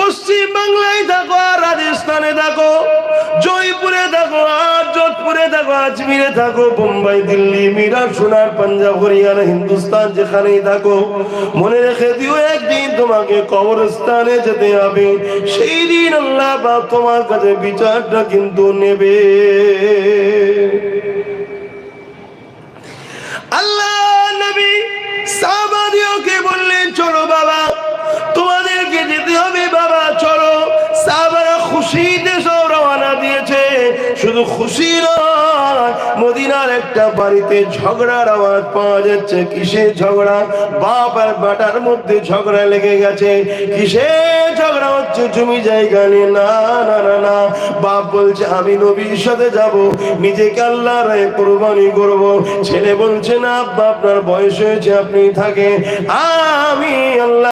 পশ্চিম বাংলায় থাকো আর রাজস্থানে থাকো, জয়পুরে থাকো আর যোধপুরে থাকো, আজমিরে থাকো, বোম্বাই, দিল্লি, মিরাট, সোনার, পাঞ্জাব, হরিয়ানা, হিন্দুস্তান, যেখানেই থাকো, মনে রেখে দিও একদিন তোমাকে কবরস্থানে যেতে হবে। সেই দিন আল্লাহ পাক তোমার কাছে বিচারটা কিন্তু নেবে। আল্লাহ নবী সাহাবাদেরকে বললেন, চলো বাবা, তোমাদেরকে যেতে হবে বাবা, চলো। সাহাবারা খুশিতে সব রওনা দিয়েছে। শুধু খুশি নয়, মদিনার একটা বাড়িতে ঝগড়ার আওয়াজ পাওয়া যাচ্ছে। কিসের ঝগড়া? বাপ আর বেটার মধ্যে ঝগড়া লেগে গেছে। কিসের ঝগড়া হচ্ছে? জমি জায়গা নিয়ে। না না না না, বাপ বলছে আমি নবীর সাথে যাব, নিজেকে আল্লাহর রাহে কুরবানি করব। ছেলে বলছে না আব্বা, আপনার বয়স হয়েছে, আপনি থাকেন, আমি আল্লাহ